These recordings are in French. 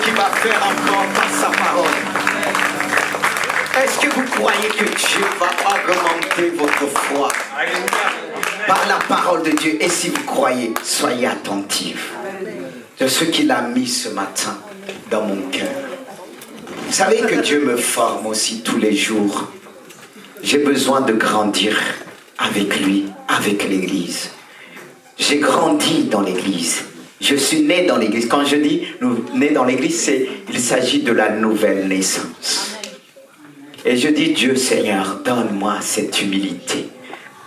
qui va faire encore par sa parole. Est-ce que vous croyez que Dieu va augmenter votre foi par la parole de Dieu? Et si vous croyez, soyez attentifs de ce qu'il a mis ce matin dans mon cœur. Vous savez que Dieu me forme aussi tous les jours. J'ai besoin de grandir avec lui, avec l'Église. J'ai grandi dans l'Église. Je suis né dans l'Église. Quand je dis né dans l'Église, il s'agit de la nouvelle naissance. Et je dis, Dieu Seigneur, donne-moi cette humilité.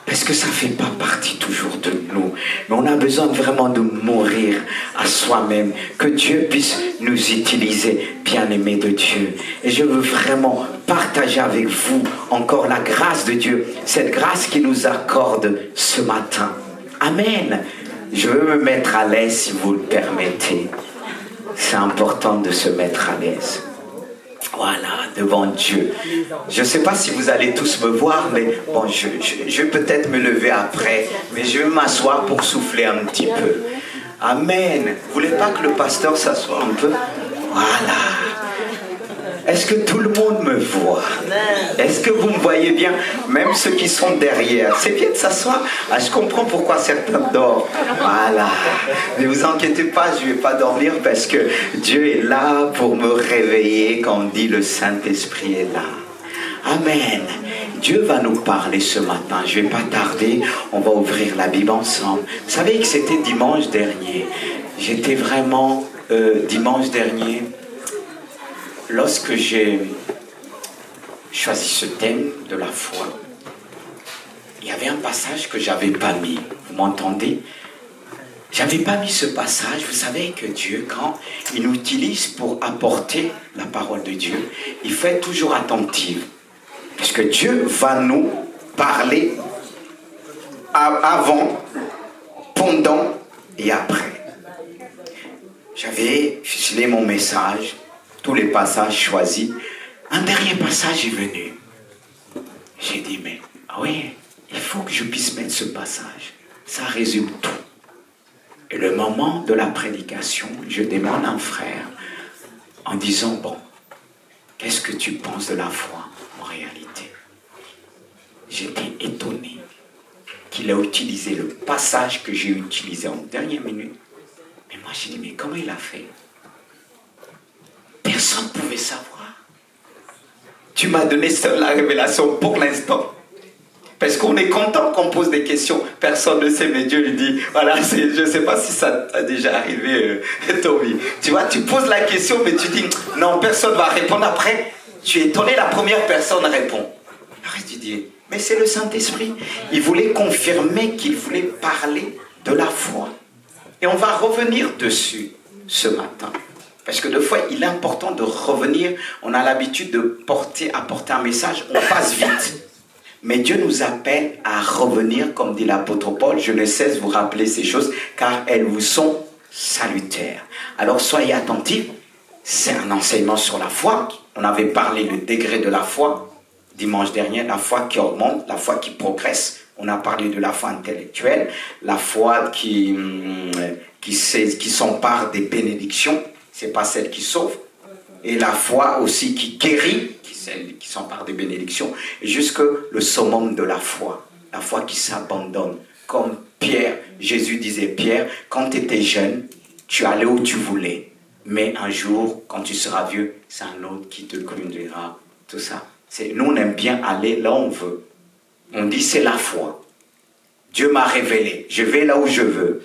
Parce que ça ne fait pas partie toujours de nous. Mais on a besoin vraiment de mourir à soi-même. Que Dieu puisse nous utiliser, bien-aimés de Dieu. Et je veux vraiment partager avec vous encore la grâce de Dieu. Cette grâce qu'il nous accorde ce matin. Amen. Je veux me mettre à l'aise si vous le permettez. C'est important de se mettre à l'aise. Voilà, devant Dieu. Je ne sais pas si vous allez tous me voir, mais bon, je vais peut-être me lever après, mais je vais m'asseoir pour souffler un petit peu. Amen. Vous voulez pas que le pasteur s'assoie un peu? Voilà. Est-ce que tout le monde me voit? Est-ce que vous me voyez bien? Même ceux qui sont derrière. C'est bien de s'asseoir. Ah, je comprends pourquoi certains dorment. Voilà. Ne vous inquiétez pas, je ne vais pas dormir parce que Dieu est là pour me réveiller quand on dit le Saint-Esprit est là. Amen. Dieu va nous parler ce matin. Je ne vais pas tarder. On va ouvrir la Bible ensemble. Vous savez que c'était dimanche dernier. J'étais vraiment dimanche dernier. Lorsque j'ai choisi ce thème de la foi, il y avait un passage que je n'avais pas mis. Vous m'entendez? Je n'avais pas mis ce passage. Vous savez que Dieu, quand il nous utilise pour apporter la parole de Dieu, il faut être toujours attentif. Parce que Dieu va nous parler avant, pendant et après. J'avais ficelé mon message. Tous les passages choisis. Un dernier passage est venu. J'ai dit, mais oui, il faut que je puisse mettre ce passage. Ça résume tout. Et le moment de la prédication, je demande à un frère en disant, bon, qu'est-ce que tu penses de la foi en réalité? J'étais étonné qu'il a utilisé le passage que j'ai utilisé en dernière minute. Mais moi, j'ai dit, mais comment il a fait? Personne ne pouvait savoir. Tu m'as donné seule la révélation pour l'instant. Parce qu'on est content qu'on pose des questions. Personne ne sait, mais Dieu lui dit, voilà, je ne sais pas si ça t'a déjà arrivé, Tommy. Tu vois, tu poses la question, mais tu dis, non, personne ne va répondre. Après, tu es étonné, la première personne répond. Après, tu dis, mais c'est le Saint-Esprit. Il voulait confirmer qu'il voulait parler de la foi. Et on va revenir dessus ce matin. Parce que des fois, il est important de revenir. On a l'habitude de apporter un message, on passe vite. Mais Dieu nous appelle à revenir, comme dit l'apôtre Paul. Je ne cesse de vous rappeler ces choses, car elles vous sont salutaires. Alors soyez attentifs. C'est un enseignement sur la foi. On avait parlé du degré de la foi dimanche dernier, la foi qui augmente, la foi qui progresse. On a parlé de la foi intellectuelle, la foi qui s'empare des bénédictions. C'est pas celle qui sauve. Et la foi aussi qui guérit, celle qui s'empare des bénédictions. Et jusque le summum de la foi qui s'abandonne. Comme Pierre, Jésus disait, Pierre, quand tu étais jeune, tu allais où tu voulais. Mais un jour, quand tu seras vieux, c'est un autre qui te conduira. Tout ça. Nous, on aime bien aller là où on veut. On dit, c'est la foi. Dieu m'a révélé. Je vais là où je veux.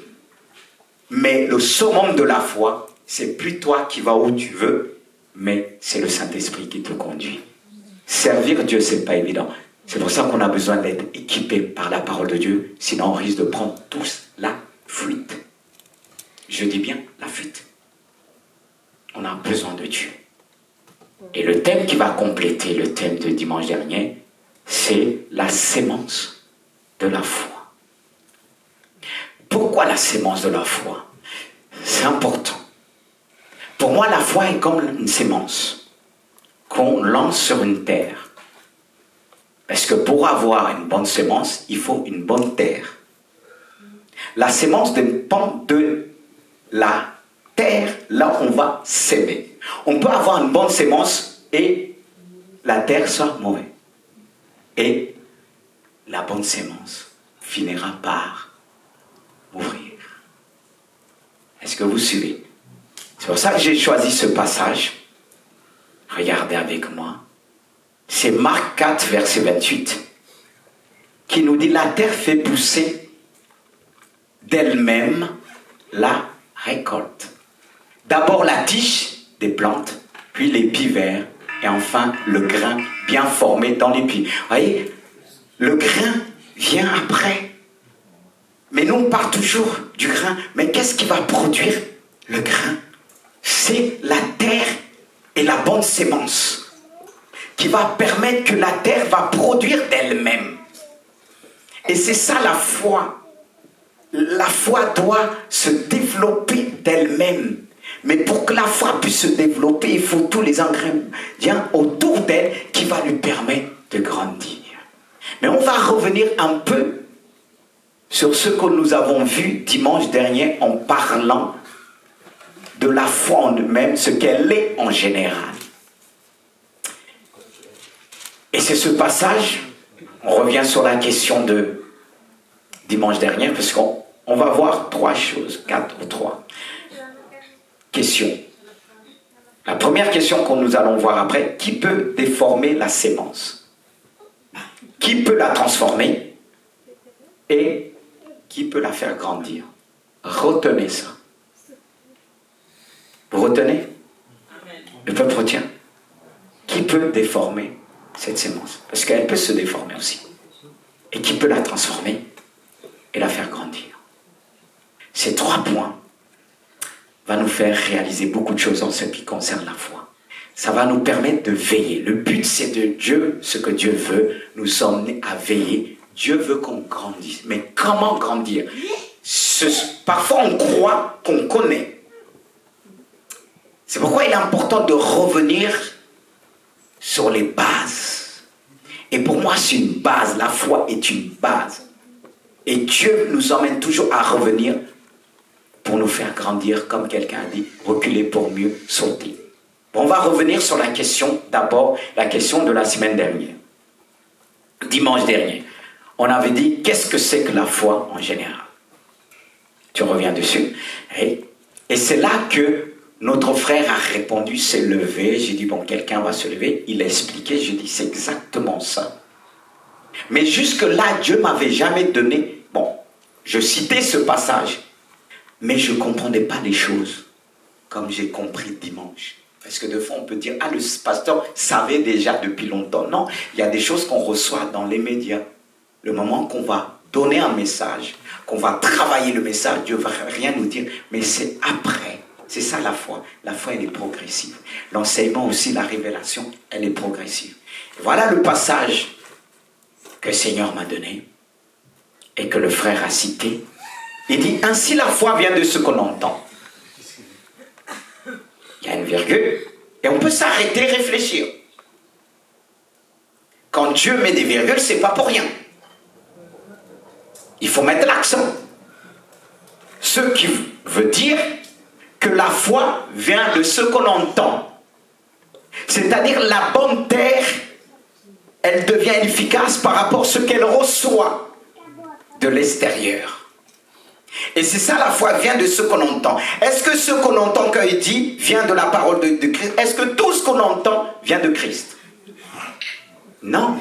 Mais le summum de la foi, c'est plus toi qui vas où tu veux, mais c'est le Saint-Esprit qui te conduit. Servir Dieu, c'est pas évident. C'est pour ça qu'on a besoin d'être équipé par la parole de Dieu, sinon on risque de prendre tous la fuite. Je dis bien la fuite. On a besoin de Dieu. Et le thème qui va compléter le thème de dimanche dernier, c'est la sémence de la foi. Pourquoi la sémence de la foi? C'est important. Pour moi, la foi est comme une sémence qu'on lance sur une terre. Parce que pour avoir une bonne sémence, il faut une bonne terre. La sémence dépend de la terre là on va s'aimer. On peut avoir une bonne sémence et la terre soit mauvaise. Et la bonne sémence finira par mourir. Est-ce que vous suivez? C'est pour ça que j'ai choisi ce passage. Regardez avec moi. C'est Marc 4, verset 28, qui nous dit, la terre fait pousser d'elle-même la récolte. D'abord la tige des plantes, puis l'épi vert, et enfin le grain bien formé dans l'épi. Vous voyez, le grain vient après. Mais nous, on parle toujours du grain. Mais qu'est-ce qui va produire le grain? C'est la terre et la bonne sémence qui va permettre que la terre va produire d'elle-même. Et c'est ça la foi. La foi doit se développer d'elle-même. Mais pour que la foi puisse se développer, il faut tous les ingrédients autour d'elle qui va lui permettre de grandir. Mais on va revenir un peu sur ce que nous avons vu dimanche dernier en parlant de la foi en elle-même, ce qu'elle est en général. Et c'est ce passage, on revient sur la question de dimanche dernier, parce qu'on va voir 3 choses, 4 ou 3 questions. La première question que nous allons voir après, qui peut déformer la sémence? Qui peut la transformer? Et qui peut la faire grandir? Retenez ça. Vous retenez? Le peuple retient. Qui peut déformer cette sémence? Parce qu'elle peut se déformer aussi. Et qui peut la transformer et la faire grandir? Ces 3 points vont nous faire réaliser beaucoup de choses en ce qui concerne la foi. Ça va nous permettre de veiller. Le but, c'est de Dieu, ce que Dieu veut, nous emmener à veiller. Dieu veut qu'on grandisse. Mais comment grandir? Parfois, on croit qu'on connaît. C'est pourquoi il est important de revenir sur les bases. Et pour moi, c'est une base. La foi est une base. Et Dieu nous emmène toujours à revenir pour nous faire grandir, comme quelqu'un a dit, reculer pour mieux sauter. Bon, on va revenir sur la question, d'abord, la question de la semaine dernière. Dimanche dernier, on avait dit, qu'est-ce que c'est que la foi en général? Tu reviens dessus. Et c'est là que notre frère a répondu, s'est levé. J'ai dit, bon, quelqu'un va se lever. Il a expliqué, j'ai dit, c'est exactement ça. Mais jusque-là, Dieu ne m'avait jamais donné, bon, je citais ce passage, mais je ne comprenais pas les choses comme j'ai compris dimanche. Parce que de fois, on peut dire, ah, le pasteur savait déjà depuis longtemps. Non, il y a des choses qu'on reçoit dans les médias. Le moment qu'on va donner un message, qu'on va travailler le message, Dieu ne va rien nous dire, mais c'est après. C'est ça la foi. La foi, elle est progressive. L'enseignement aussi, la révélation, elle est progressive. Voilà le passage que le Seigneur m'a donné et que le frère a cité. Il dit, ainsi la foi vient de ce qu'on entend. Il y a une virgule et on peut s'arrêter et réfléchir. Quand Dieu met des virgules, c'est pas pour rien. Il faut mettre l'accent. Ce qui veut dire que la foi vient de ce qu'on entend. C'est-à-dire la bonne terre, elle devient efficace par rapport à ce qu'elle reçoit de l'extérieur. Et c'est ça, la foi vient de ce qu'on entend. Est-ce que ce qu'on entend quand il dit vient de la parole de Christ? Est-ce que tout ce qu'on entend vient de Christ? Non.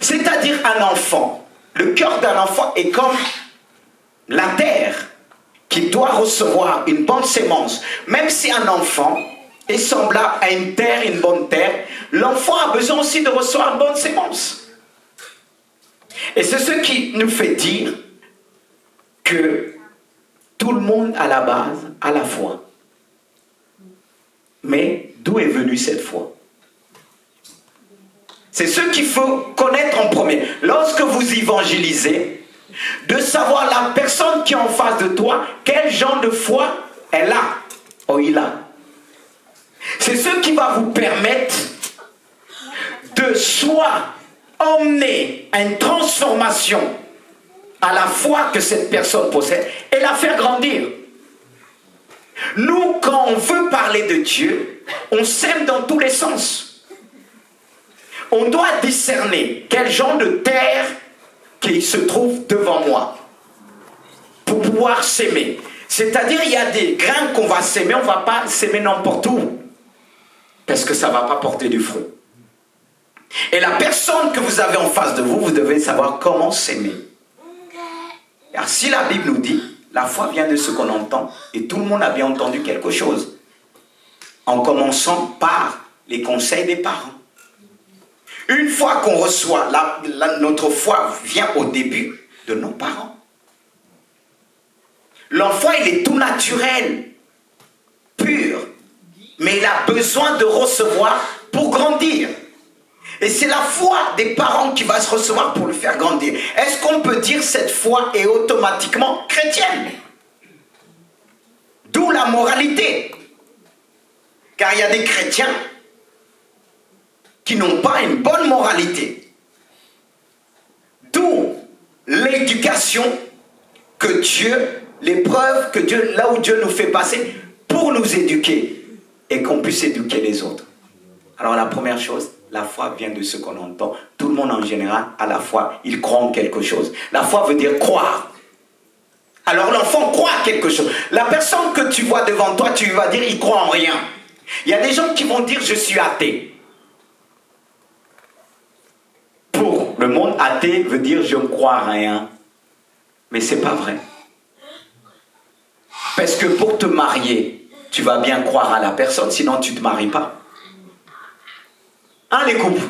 C'est-à-dire un enfant. Le cœur d'un enfant est comme la terre qui doit recevoir une bonne sémence. Même si un enfant est semblable à une terre, une bonne terre, l'enfant a besoin aussi de recevoir une bonne sémence. Et c'est ce qui nous fait dire que tout le monde à la base a la foi. Mais d'où est venue cette foi? C'est ce qu'il faut connaître en premier. Lorsque vous évangélisez, de savoir la personne qui est en face de toi, quel genre de foi elle a ou il a. C'est ce qui va vous permettre de soit emmener à une transformation à la foi que cette personne possède et la faire grandir. Nous, quand on veut parler de Dieu, on sème dans tous les sens. On doit discerner quel genre de terre qui se trouve devant moi pour pouvoir s'aimer. C'est-à-dire, il y a des grains qu'on va s'aimer, on ne va pas s'aimer n'importe où, parce que ça ne va pas porter du fruit. Et la personne que vous avez en face de vous, vous devez savoir comment s'aimer. Car si la Bible nous dit, la foi vient de ce qu'on entend, et tout le monde a bien entendu quelque chose, en commençant par les conseils des parents. Une fois qu'on reçoit, notre foi vient au début de nos parents. L'enfant, il est tout naturel, pur, mais il a besoin de recevoir pour grandir. Et c'est la foi des parents qui va se recevoir pour le faire grandir. Est-ce qu'on peut dire que cette foi est automatiquement chrétienne? D'où la moralité. Car il y a des chrétiens qui n'ont pas une bonne moralité. D'où l'éducation que Dieu, l'épreuve que Dieu, là où Dieu nous fait passer pour nous éduquer et qu'on puisse éduquer les autres. Alors la première chose, la foi vient de ce qu'on entend. Tout le monde en général, à la foi, il croit en quelque chose. La foi veut dire croire. Alors l'enfant croit à quelque chose. La personne que tu vois devant toi, tu vas dire, il croit en rien. Il y a des gens qui vont dire, je suis athée. Pour le monde, athée veut dire, je ne crois à rien. Mais ce n'est pas vrai. Parce que pour te marier, tu vas bien croire à la personne, sinon tu ne te maries pas. Hein, les couples?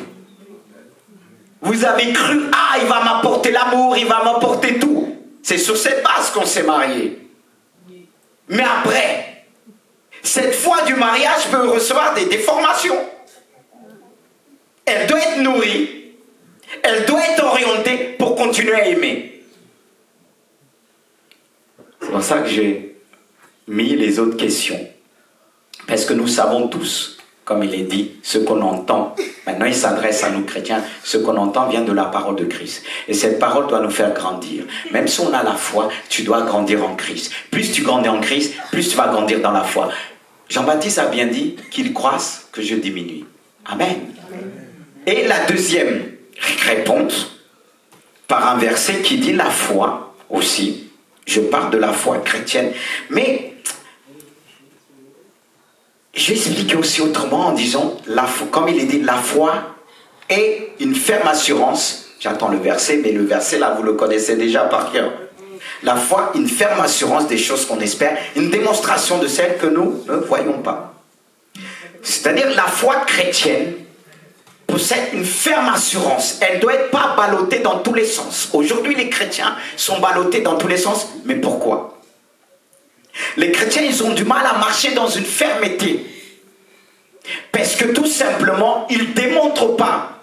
Vous avez cru, ah, il va m'apporter l'amour, il va m'apporter tout. C'est sur cette base qu'on s'est marié. Mais après, cette foi du mariage peut recevoir des déformations. Elle doit être nourrie, elle doit être orientée pour continuer à aimer. C'est pour ça que j'ai mis les autres questions. Parce que nous savons tous, comme il est dit, ce qu'on entend. Maintenant, il s'adresse à nous chrétiens. Ce qu'on entend vient de la parole de Christ. Et cette parole doit nous faire grandir. Même si on a la foi, tu dois grandir en Christ. Plus tu grandis en Christ, plus tu vas grandir dans la foi. Jean-Baptiste a bien dit qu'il croisse, que je diminue. Amen. Et la deuxième réponse, par un verset qui dit la foi aussi. Je parle de la foi chrétienne. Mais je vais expliquer aussi autrement en disant, comme il est dit, la foi est une ferme assurance. J'attends le verset, mais le verset là, vous le connaissez déjà par cœur. La foi, une ferme assurance des choses qu'on espère, une démonstration de celles que nous ne voyons pas. C'est-à-dire la foi chrétienne possède une ferme assurance. Elle ne doit être pas ballottée dans tous les sens. Aujourd'hui, les chrétiens sont ballottés dans tous les sens. Mais pourquoi ? Les chrétiens, ils ont du mal à marcher dans une fermeté. Parce que tout simplement, ils ne démontrent pas.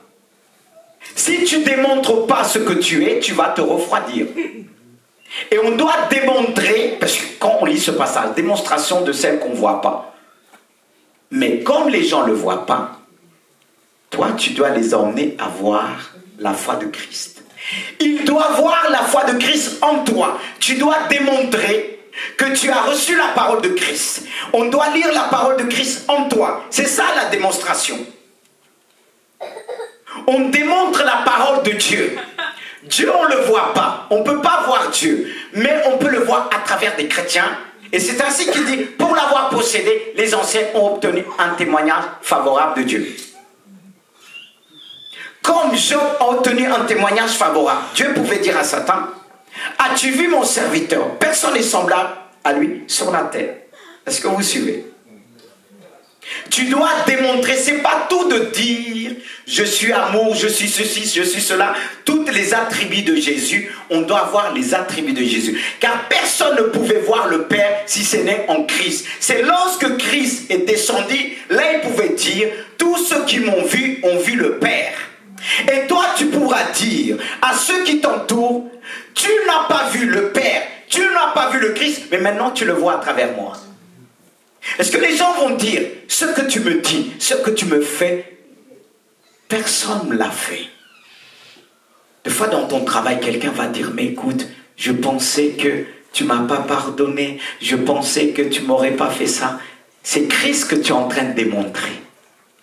Si tu ne démontres pas ce que tu es, tu vas te refroidir. Et on doit démontrer, parce que quand on lit ce passage, démonstration de celle qu'on ne voit pas. Mais comme les gens ne le voient pas, toi, tu dois les emmener à voir la foi de Christ. Ils doivent voir la foi de Christ en toi. Tu dois démontrer que tu as reçu la parole de Christ. On doit lire la parole de Christ en toi. C'est ça la démonstration. On démontre la parole de Dieu. Dieu, on ne le voit pas. On ne peut pas voir Dieu. Mais on peut le voir à travers des chrétiens. Et c'est ainsi qu'il dit, pour l'avoir possédé, les anciens ont obtenu un témoignage favorable de Dieu. Comme Job a obtenu un témoignage favorable, Dieu pouvait dire à Satan, as-tu vu mon serviteur? Personne n'est semblable à lui sur la terre. Est-ce que vous suivez? Tu dois démontrer, c'est pas tout de dire je suis amour, je suis ceci, je suis cela. Toutes les attributs de Jésus, on doit voir les attributs de Jésus. Car personne ne pouvait voir le Père si ce n'est en Christ. C'est lorsque Christ est descendu, là il pouvait dire tous ceux qui m'ont vu ont vu le Père. Et toi tu pourras dire à ceux qui t'entourent, tu n'as pas vu le Père, tu n'as pas vu le Christ, mais maintenant tu le vois à travers moi. Est-ce que les gens vont dire, ce que tu me dis, ce que tu me fais, personne ne l'a fait. Des fois dans ton travail, quelqu'un va dire, mais écoute, je pensais que tu m'as pas pardonné, je pensais que tu m'aurais pas fait ça. C'est Christ que tu es en train de démontrer.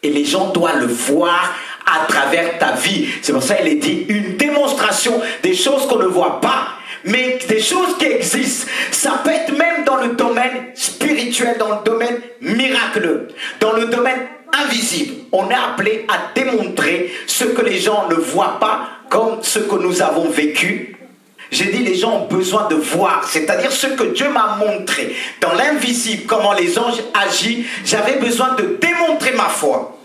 Et les gens doivent le voir à travers ta vie. C'est pour ça qu'il est dit une démonstration des choses qu'on ne voit pas, mais des choses qui existent. Ça peut être même dans le domaine spirituel, dans le domaine miraculeux, dans le domaine invisible. On est appelé à démontrer ce que les gens ne voient pas, comme ce que nous avons vécu. J'ai dit les gens ont besoin de voir, c'est-à-dire ce que Dieu m'a montré dans l'invisible, comment les anges agissent. J'avais besoin de démontrer ma foi.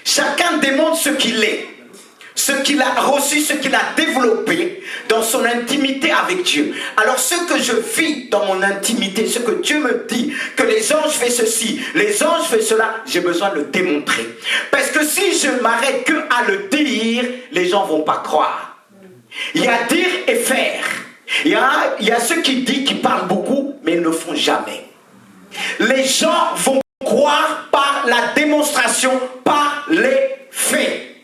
Chacun démontre ce qu'il est, ce qu'il a reçu, ce qu'il a développé dans son intimité avec Dieu. Alors ce que je vis dans mon intimité, ce que Dieu me dit, que les anges font ceci, les anges font cela, j'ai besoin de le démontrer. Parce que si je m'arrête que à le dire, les gens ne vont pas croire. Il y a dire et faire. Il y a ceux qui disent, qui parlent beaucoup, mais ils ne le font jamais. Les gens vont croire par la démonstration, par les faits.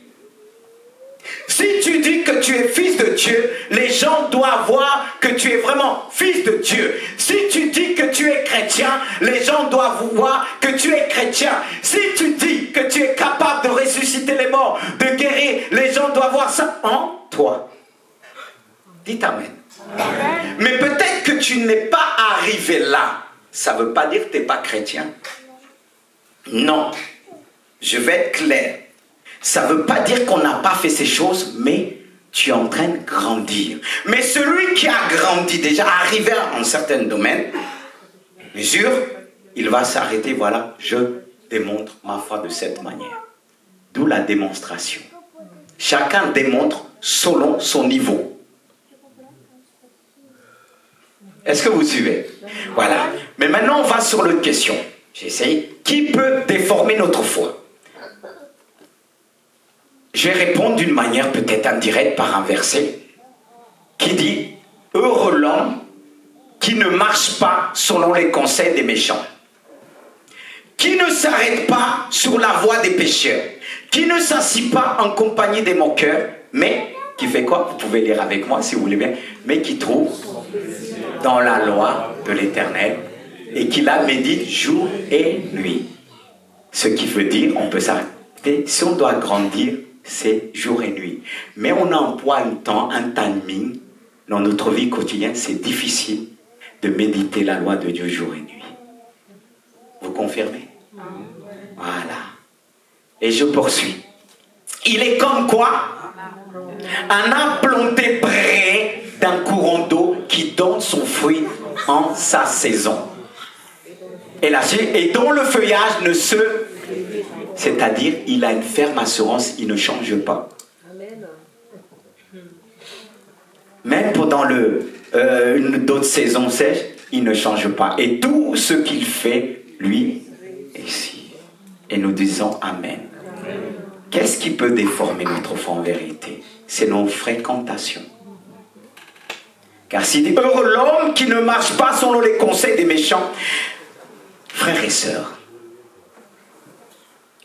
Si tu dis que tu es fils de Dieu, les gens doivent voir que tu es vraiment fils de Dieu. Si tu dis que tu es chrétien, les gens doivent voir que tu es chrétien. Si tu dis que tu es capable de ressusciter les morts, de guérir, les gens doivent voir ça en toi. Dites Amen. Amen. Mais peut-être que tu n'es pas arrivé là. Ça ne veut pas dire que tu n'es pas chrétien. Non. Je vais être clair. Ça ne veut pas dire qu'on n'a pas fait ces choses, mais tu es en train de grandir. Mais celui qui a grandi, déjà arrivé à un certain domaine, mesure, il va s'arrêter, voilà, je démontre ma foi de cette manière. D'où la démonstration. Chacun démontre selon son niveau. Est-ce que vous suivez? Voilà. Mais maintenant, on va sur l'autre question. J'essaye. Qui peut déformer notre foi? Je vais répondre d'une manière peut-être indirecte par un verset qui dit « Heureux l'homme qui ne marche pas selon les conseils des méchants, qui ne s'arrête pas sur la voie des pécheurs, qui ne s'assit pas en compagnie des moqueurs, mais qui fait quoi? Vous pouvez lire avec moi si vous voulez bien. Mais qui trouve dans la loi de l'Éternel et qui la médite jour et nuit. » Ce qui veut dire, on peut s'arrêter, si on doit grandir, c'est jour et nuit. Mais on emploie un temps, un timing, dans notre vie quotidienne, c'est difficile de méditer la loi de Dieu jour et nuit. Vous confirmez? Voilà. Et je poursuis. Il est comme quoi? Un arbre planté près d'un courant d'eau qui donne son fruit en sa saison. Et dont le feuillage ne se... C'est-à-dire, il a une ferme assurance, il ne change pas. Même pendant d'autres saisons sèches, il ne change pas. Et tout ce qu'il fait, lui, ici. Et nous disons Amen. Qu'est-ce qui peut déformer notre foi en vérité? C'est nos fréquentations. Car s'il dit, heureux l'homme qui ne marche pas selon les conseils des méchants. Frères et sœurs,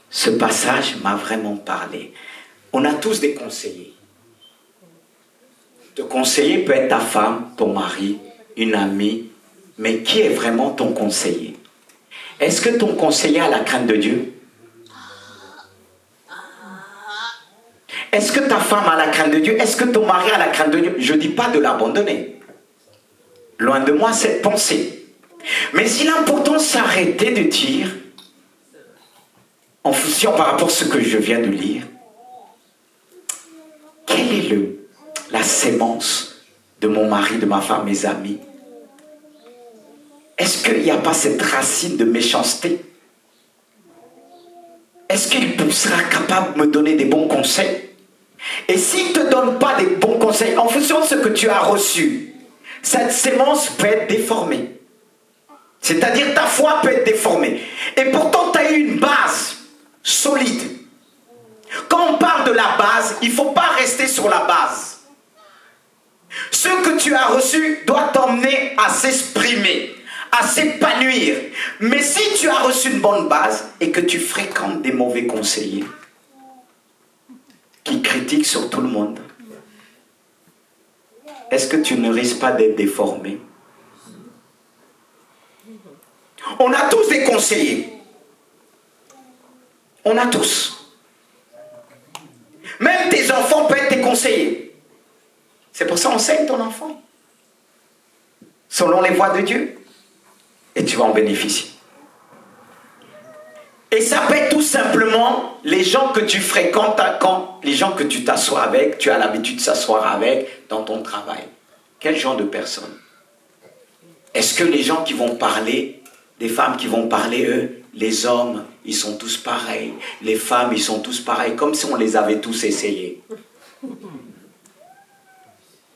ce passage m'a vraiment parlé. On a tous des conseillers. Ton conseiller peut être ta femme, ton mari, une amie, mais qui est vraiment ton conseiller? Est-ce que ton conseiller a la crainte de Dieu? Est-ce que ta femme a la crainte de Dieu? Est-ce que ton mari a la crainte de Dieu? Je ne dis pas de l'abandonner. Loin de moi cette pensée. Mais il est important de s'arrêter de dire, en fonction par rapport à ce que je viens de lire, quelle est la sémence de mon mari, de ma femme, mes amis? Est-ce qu'il n'y a pas cette racine de méchanceté? Est-ce qu'il sera capable de me donner des bons conseils? Et s'il ne te donne pas des bons conseils, en fonction de ce que tu as reçu, cette sémence peut être déformée. C'est-à-dire ta foi peut être déformée. Et pourtant, tu as eu une base solide. Quand on parle de la base, il ne faut pas rester sur la base. Ce que tu as reçu doit t'emmener à s'exprimer, à s'épanouir. Mais si tu as reçu une bonne base et que tu fréquentes des mauvais conseillers qui critiquent sur tout le monde, est-ce que tu ne risques pas d'être déformé? On a tous des conseillers. On a tous. Même tes enfants peuvent être tes conseillers. C'est pour ça qu'on enseigne ton enfant. Selon les voies de Dieu. Et tu vas en bénéficier. Et ça peut être tout simplement les gens que tu fréquentes, les gens que tu t'assois avec, tu as l'habitude de s'asseoir avec dans ton travail. Quel genre de personnes? Est-ce que les gens qui vont parler, des femmes qui vont parler, eux, les hommes, ils sont tous pareils, les femmes, ils sont tous pareils, comme si on les avait tous essayés.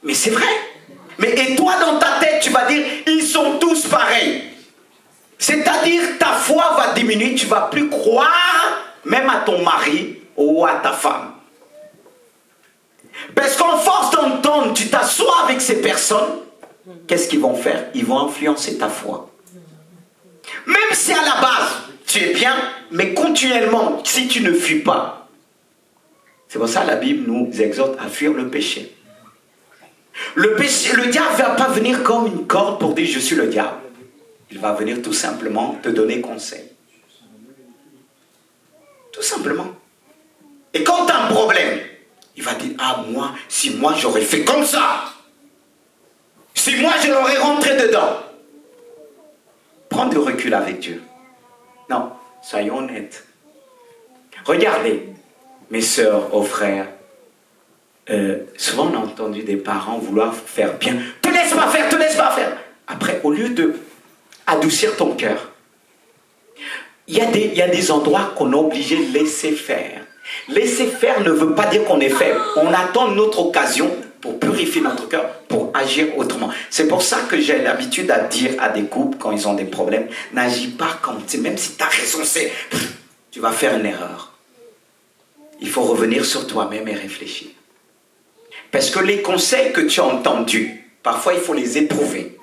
Mais c'est vrai. Mais et toi, dans ta tête, tu vas dire, ils sont tous pareils. C'est-à-dire, ta foi va diminuer, tu ne vas plus croire même à ton mari ou à ta femme. Parce qu'en force d'entendre, tu t'assois avec ces personnes, qu'est-ce qu'ils vont faire? Ils vont influencer ta foi. Même si à la base, tu es bien, mais continuellement, si tu ne fuis pas. C'est pour ça que la Bible nous exhorte à fuir le péché. Le diable ne va pas venir comme une corde pour dire je suis le diable. Il va venir tout simplement te donner conseil. Tout simplement. Et quand tu as un problème, il va dire, ah moi, si moi j'aurais fait comme ça, si moi je l'aurais rentré dedans. Prends du recul avec Dieu. Non, soyons honnêtes. Regardez, mes sœurs, aux frères, souvent on a entendu des parents vouloir faire bien. Te laisse pas faire, te laisse pas faire. Après, au lieu de adoucir ton cœur, il y a des endroits qu'on est obligé de laisser faire. Laisser faire ne veut pas dire qu'on est faible. On attend notre occasion pour purifier notre cœur, pour agir autrement. C'est pour ça que j'ai l'habitude de dire à des couples, quand ils ont des problèmes, n'agis pas comme, même si tu as raison, tu vas faire une erreur. Il faut revenir sur toi-même et réfléchir. Parce que les conseils que tu as entendus, parfois il faut les éprouver.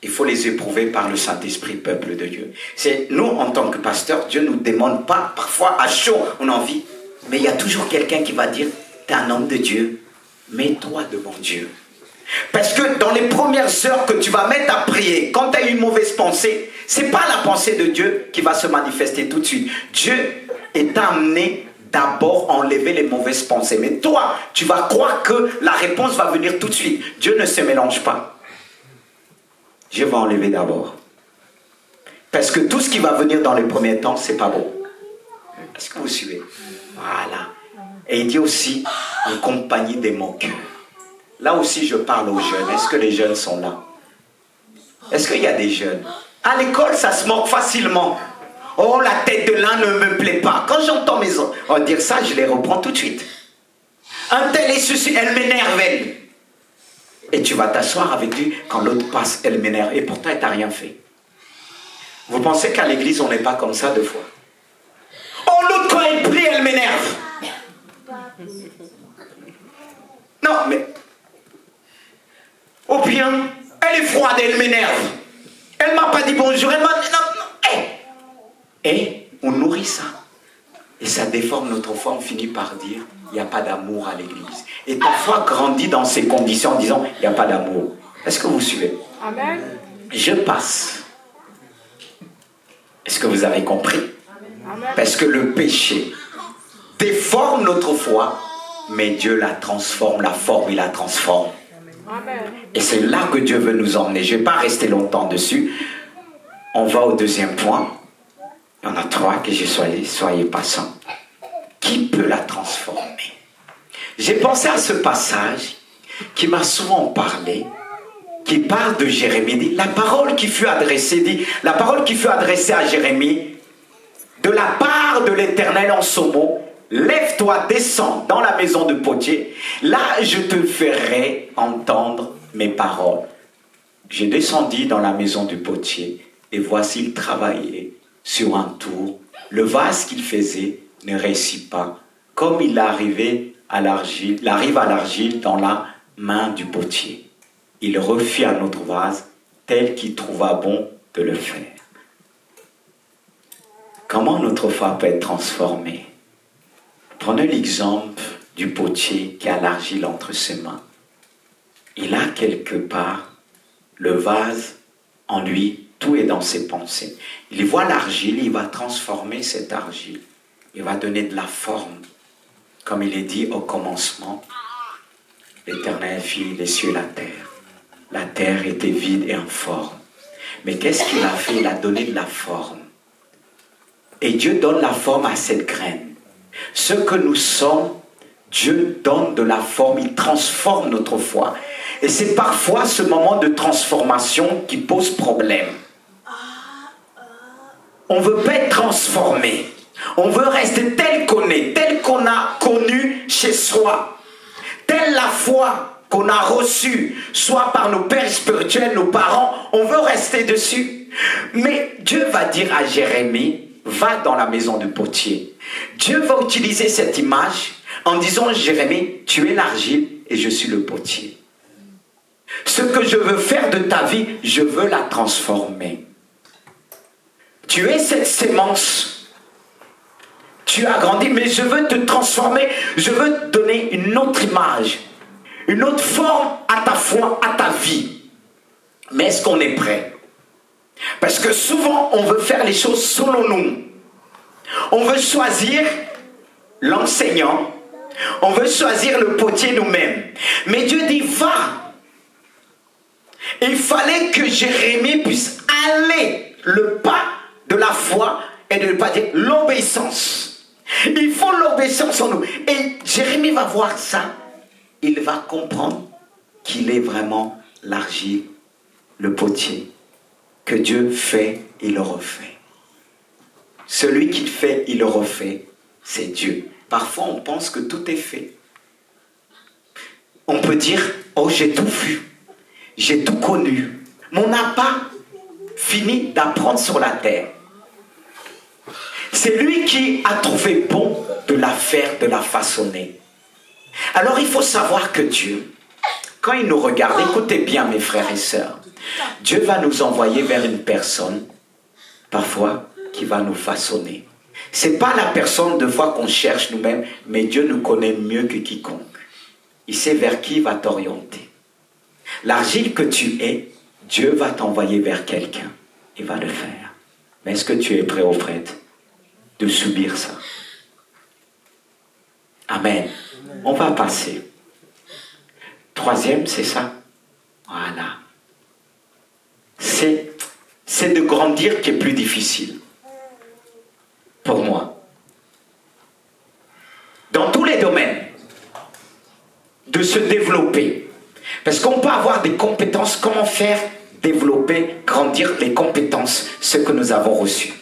Il faut les éprouver par le Saint-Esprit, peuple de Dieu. C'est nous, en tant que pasteurs, Dieu ne nous demande pas, parfois à chaud, on a envie, mais il y a toujours quelqu'un qui va dire, tu es un homme de Dieu, mets-toi devant Dieu. Parce que dans les premières heures que tu vas mettre à prier, quand tu as une mauvaise pensée, ce n'est pas la pensée de Dieu qui va se manifester tout de suite. Dieu est amené d'abord à enlever les mauvaises pensées. Mais toi, tu vas croire que la réponse va venir tout de suite. Dieu ne se mélange pas. Dieu va enlever d'abord. Parce que tout ce qui va venir dans les premiers temps, c'est pas bon. Est-ce que vous suivez? Voilà. Et il dit aussi, en compagnie des moqueurs. Là aussi, je parle aux jeunes. Est-ce que les jeunes sont là? Est-ce qu'il y a des jeunes? À l'école, ça se moque facilement. Oh, la tête de l'un ne me plaît pas. Quand j'entends mes enfants dire ça, je les reprends tout de suite. Un tel est ceci, elle m'énerve, elle. Et tu vas t'asseoir avec lui, quand l'autre passe, elle m'énerve. Et pourtant, elle t'a rien fait. Vous pensez qu'à l'église, on n'est pas comme ça deux fois? Oh, l'autre, quand elle prie, elle m'énerve. Non, mais... Ou bien, elle est froide, elle m'énerve. Elle m'a pas dit bonjour, elle m'a dit... Non. Et on nourrit ça. Et ça déforme notre foi, on finit par dire, il n'y a pas d'amour à l'église. Et ta foi grandit dans ces conditions en disant, il n'y a pas d'amour. Est-ce que vous suivez? Amen. Je passe. Est-ce que vous avez compris? Amen. Parce que le péché déforme notre foi, mais Dieu la transforme, la forme, il la transforme. Amen. Et c'est là que Dieu veut nous emmener. Je ne vais pas rester longtemps dessus. On va au deuxième point. Il y en a trois que j'ai soyez patients. Qui peut la transformer? J'ai pensé à ce passage qui m'a souvent parlé, qui parle de Jérémie. Dit, la parole qui fut adressée à Jérémie, de la part de l'Éternel en ce mot, lève-toi, descends dans la maison de Potier, là je te ferai entendre mes paroles. J'ai descendu dans la maison du potier, et voici il travaillait sur un tour. Le vase qu'il faisait ne réussit pas, comme il arrive à l'argile dans la main du potier. Il refit un autre vase tel qu'il trouva bon de le faire. Comment notre foi peut être transformée? Prenez l'exemple du potier qui a l'argile entre ses mains. Il a quelque part le vase en lui Tout est dans ses pensées. Il voit l'argile, il va transformer cette argile. Il va donner de la forme. Comme il est dit au commencement, l'Éternel fit les cieux et la terre. La terre était vide et informe. Mais qu'est-ce qu'il a fait? Il a donné de la forme. Et Dieu donne la forme à cette graine. Ce que nous sommes, Dieu donne de la forme, il transforme notre foi. Et c'est parfois ce moment de transformation qui pose problème. On ne veut pas être transformé. On veut rester tel qu'on est, tel qu'on a connu chez soi. Telle la foi qu'on a reçue, soit par nos pères spirituels, nos parents, on veut rester dessus. Mais Dieu va dire à Jérémie, va dans la maison du potier. Dieu va utiliser cette image en disant, Jérémie, tu es l'argile et je suis le potier. Ce que je veux faire de ta vie, je veux la transformer. Tu es cette sémence. Tu as grandi, mais je veux te transformer. Je veux te donner une autre image, une autre forme à ta foi, à ta vie. Mais est-ce qu'on est prêt? Parce que souvent, on veut faire les choses selon nous. On veut choisir l'enseignant. On veut choisir le potier nous-mêmes. Mais Dieu dit, va. Il fallait que Jérémie puisse aller le pas de la foi et de ne pas dire l'obéissance. Il faut l'obéissance en nous. Et Jérémie va voir ça. Il va comprendre qu'il est vraiment l'argile, le potier. Que Dieu fait, il le refait. Celui qui fait, il le refait, c'est Dieu. Parfois, on pense que tout est fait. On peut dire, oh, j'ai tout vu, j'ai tout connu. Mais on n'a pas fini d'apprendre sur la terre. C'est lui qui a trouvé bon de la faire, de la façonner. Alors, il faut savoir que Dieu, quand il nous regarde, écoutez bien mes frères et sœurs, Dieu va nous envoyer vers une personne, parfois, qui va nous façonner. Ce n'est pas la personne de fois qu'on cherche nous-mêmes, mais Dieu nous connaît mieux que quiconque. Il sait vers qui il va t'orienter. L'argile que tu es, Dieu va t'envoyer vers quelqu'un. Il va le faire. Mais est-ce que tu es prêt, au prêtre, de subir ça? Amen. On va passer. Troisième, c'est ça. Voilà. C'est de grandir qui est plus difficile. Pour moi. Dans tous les domaines. De se développer. Parce qu'on peut avoir des compétences. Comment faire développer, grandir les compétences, ce que nous avons reçu.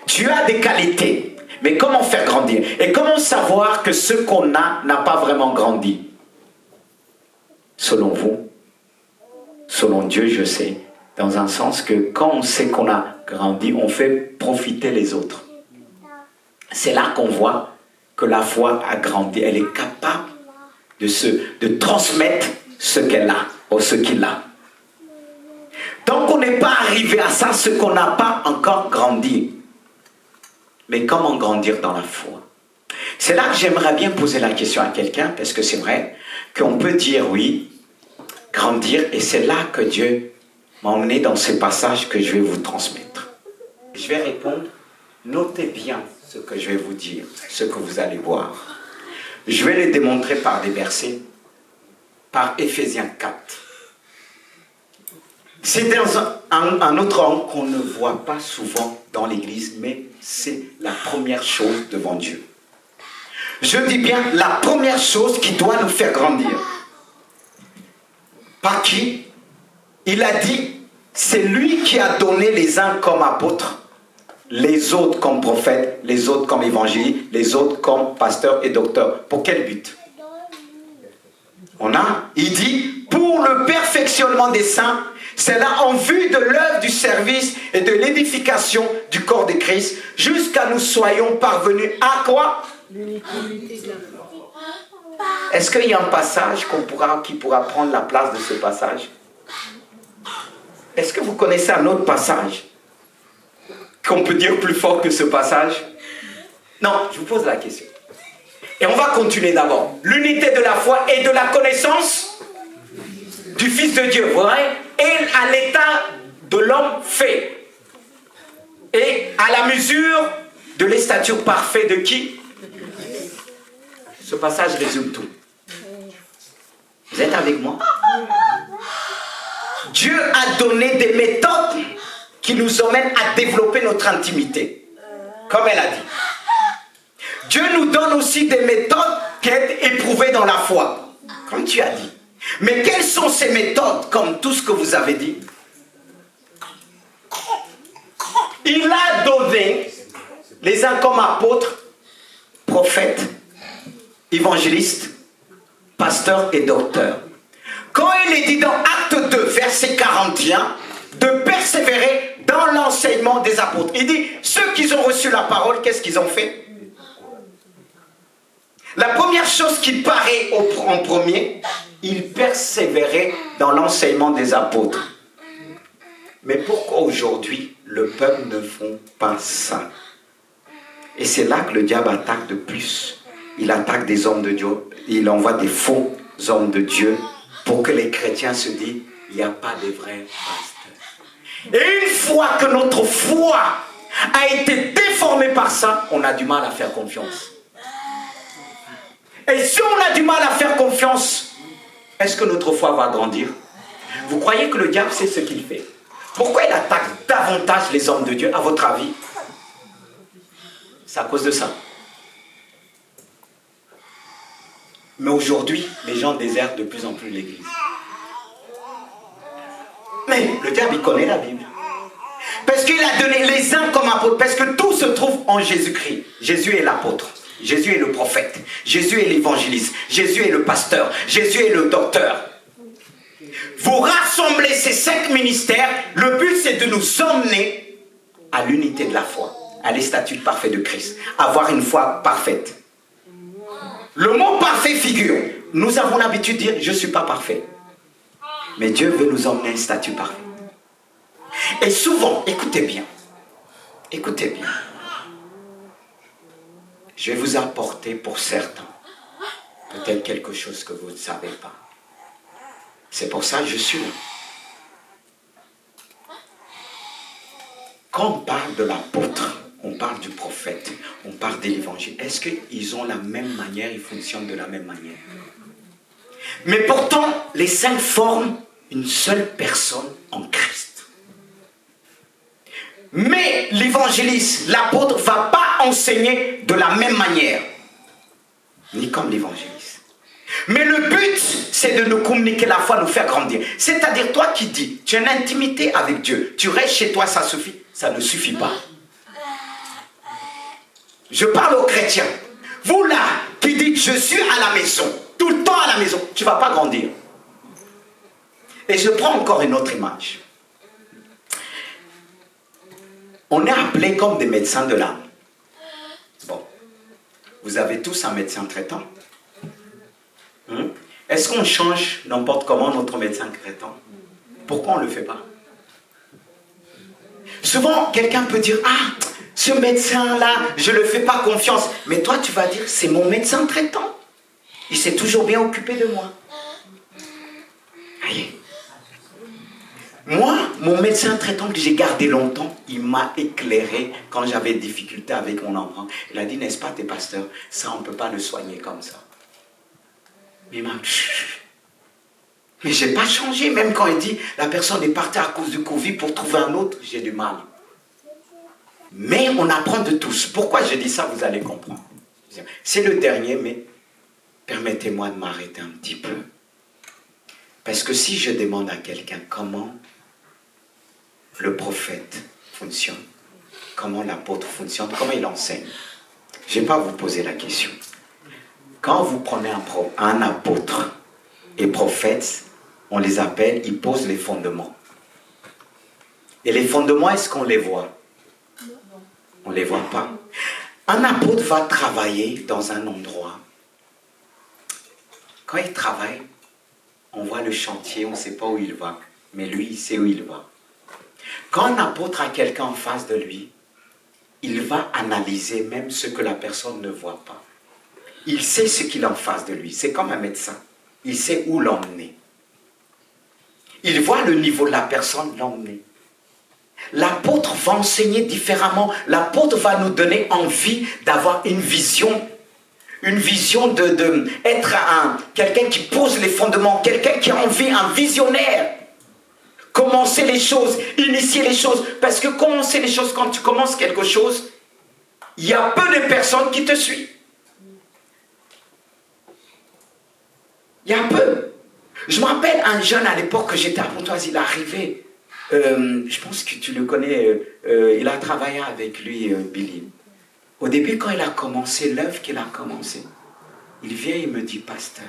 Tu as des qualités. Mais comment faire grandir? Et comment savoir que ce qu'on a n'a pas vraiment grandi? Selon vous? Selon Dieu, je sais. Dans un sens que quand on sait qu'on a grandi, on fait profiter les autres. C'est là qu'on voit que la foi a grandi. Elle est capable de transmettre ce qu'elle a ou ce qu'il a. Tant qu'on n'est pas arrivé à ça, ce qu'on n'a pas encore grandi. Mais comment grandir dans la foi? C'est là que j'aimerais bien poser la question à quelqu'un, parce que c'est vrai qu'on peut dire oui, grandir, et c'est là que Dieu m'a emmené dans ce passage que je vais vous transmettre. Je vais répondre, notez bien ce que je vais vous dire, ce que vous allez voir. Je vais le démontrer par des versets, par Éphésiens 4. C'est dans un autre angle qu'on ne voit pas souvent dans l'église, mais c'est la première chose devant Dieu. Je dis bien la première chose qui doit nous faire grandir. Par qui? Il a dit, c'est lui qui a donné les uns comme apôtres, les autres comme prophètes, les autres comme évangélistes, les autres comme pasteurs et docteurs. Pour quel but? Il dit, pour le perfectionnement des saints, c'est là en vue de l'œuvre du service et de l'édification du corps de Christ, jusqu'à nous soyons parvenus à quoi? Est-ce qu'il y a un passage qui pourra prendre la place de ce passage? Est-ce que vous connaissez un autre passage qu'on peut dire plus fort que ce passage? Non, je vous pose la question. Et on va continuer d'abord. L'unité de la foi et de la connaissance du Fils de Dieu, vous voyez? Et à l'état de l'homme fait. Et à la mesure de l'estature parfaite de qui? Ce passage résume tout. Vous êtes avec moi? Dieu a donné des méthodes qui nous emmènent à développer notre intimité. Comme elle a dit. Dieu nous donne aussi des méthodes qui sont éprouvées dans la foi. Comme tu as dit. Mais quelles sont ces méthodes, comme tout ce que vous avez dit? Il a donné les uns comme apôtres, prophètes, évangélistes, pasteurs et docteurs. Quand il est dit dans Acte 2, verset 41, de persévérer dans l'enseignement des apôtres. Il dit, ceux qui ont reçu la parole, qu'est-ce qu'ils ont fait? La première chose qui paraît en premier, ils persévéraient dans l'enseignement des apôtres. Mais pourquoi aujourd'hui, le peuple ne font pas ça? Et c'est là que le diable attaque de plus. Il attaque des hommes de Dieu. Il envoie des faux hommes de Dieu pour que les chrétiens se disent, il n'y a pas de vrais pasteurs. Et une fois que notre foi a été déformée par ça, on a du mal à faire confiance. Et si on a du mal à faire confiance, est-ce que notre foi va grandir? Vous croyez que le diable sait ce qu'il fait? Pourquoi il attaque davantage les hommes de Dieu, à votre avis? C'est à cause de ça. Mais aujourd'hui, les gens désertent de plus en plus l'église. Mais le diable, il connaît la Bible. Parce qu'il a donné les uns comme apôtres. Parce que tout se trouve en Jésus-Christ. Jésus est l'apôtre. Jésus est le prophète. Jésus est l'évangéliste. Jésus est le pasteur. Jésus est le docteur. Vous rassemblez ces 5 ministères. Le but, c'est de nous emmener à l'unité de la foi. À l'estature parfaite de Christ. Avoir une foi parfaite. Le mot parfait figure. Nous avons l'habitude de dire, je ne suis pas parfait. Mais Dieu veut nous emmener à un statut parfait. Et souvent, écoutez bien. Écoutez bien. Je vais vous apporter pour certains peut-être quelque chose que vous ne savez pas. C'est pour ça que je suis là. Quand on parle de l'apôtre, on parle du prophète, on parle de l'évangile. Est-ce qu'ils ont la même manière, ils fonctionnent de la même manière? Mais pourtant, les 5 forment une seule personne en Christ. Mais l'évangéliste, l'apôtre, ne va pas enseigner de la même manière. Ni comme l'évangéliste. Mais le but, c'est de nous communiquer la foi, nous faire grandir. C'est-à-dire, toi qui dis, tu as une intimité avec Dieu, tu restes chez toi, ça suffit. Ça ne suffit pas. Je parle aux chrétiens. Vous là, qui dites, je suis à la maison, tout le temps à la maison, tu ne vas pas grandir. Et je prends encore une autre image. On est appelés comme des médecins de l'âme. Bon, vous avez tous un médecin traitant. Est-ce qu'on change n'importe comment notre médecin traitant? Pourquoi on ne le fait pas? Souvent, quelqu'un peut dire, ah, ce médecin-là, je ne le fais pas confiance. Mais toi, tu vas dire, c'est mon médecin traitant. Il s'est toujours bien occupé de moi. Voyez. Moi, mon médecin traitant que j'ai gardé longtemps, il m'a éclairé quand j'avais des difficultés avec mon enfant. Il a dit, n'est-ce pas, t'es pasteur, ça, on ne peut pas le soigner comme ça. Il m'a dit, mais je n'ai pas changé. Même quand il dit, la personne est partie à cause du Covid pour trouver un autre, j'ai du mal. Mais on apprend de tous. Pourquoi je dis ça, vous allez comprendre. C'est le dernier, mais permettez-moi de m'arrêter un petit peu. Parce que si je demande à quelqu'un comment le prophète fonctionne, comment l'apôtre fonctionne, comment il enseigne, je ne vais pas vous poser la question. Quand vous prenez un apôtre et prophète, on les appelle, ils posent les fondements. Et les fondements, est-ce qu'on les voit? On ne les voit pas. Un apôtre va travailler dans un endroit. Quand il travaille, on voit le chantier, on ne sait pas où il va. Mais lui, il sait où il va. Quand un apôtre a quelqu'un en face de lui, il va analyser même ce que la personne ne voit pas. Il sait ce qu'il a en face de lui. C'est comme un médecin. Il sait où l'emmener. Il voit le niveau de la personne, l'emmener. L'apôtre va enseigner différemment. L'apôtre va nous donner envie d'avoir une vision d'être quelqu'un qui pose les fondements, quelqu'un qui a envie, un visionnaire. Commencer les choses, initier les choses. Parce que commencer les choses, quand tu commences quelque chose, il y a peu de personnes qui te suivent. Il y a peu. Je me rappelle un jeune à l'époque que j'étais à Pontoise, il est arrivé. Je pense que tu le connais, il a travaillé avec lui, Billy. Au début, quand il a commencé, l'œuvre qu'il a commencé, il vient et me dit, pasteur,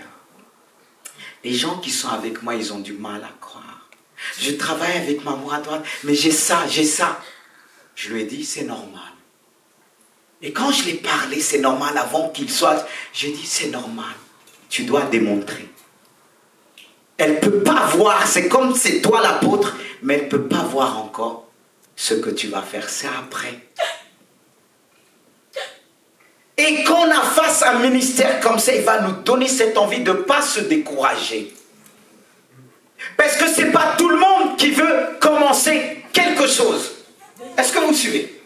les gens qui sont avec moi, ils ont du mal à croire. Je travaille avec ma main à droite, mais j'ai ça. Je lui ai dit, c'est normal. Et quand je l'ai parlé, c'est normal, avant qu'il soit, j'ai dit, c'est normal. Tu dois démontrer. Elle ne peut pas voir, c'est comme c'est toi l'apôtre, mais elle ne peut pas voir encore ce que tu vas faire. C'est après. Et quand on a face à un ministère comme ça, il va nous donner cette envie de ne pas se décourager. Parce que ce n'est pas tout le monde qui veut commencer quelque chose. Est-ce que vous suivez?